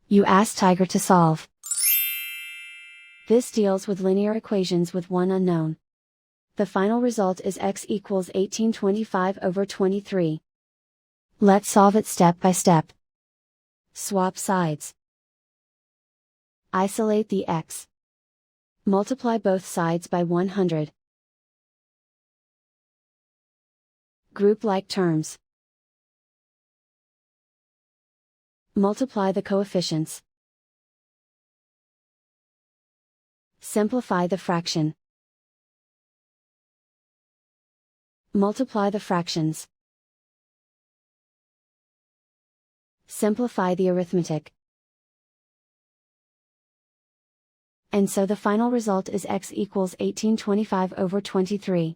You ask Tiger to solve. This deals with linear equations with one unknown. The final result is x equals 1825 over 23. Let's solve it step by step. Swap sides. Isolate the x. Multiply both sides by 100. Group like terms. Multiply the coefficients. Simplify the fraction. Multiply the fractions. Simplify the arithmetic. And so the final result is x equals 1825 over 23.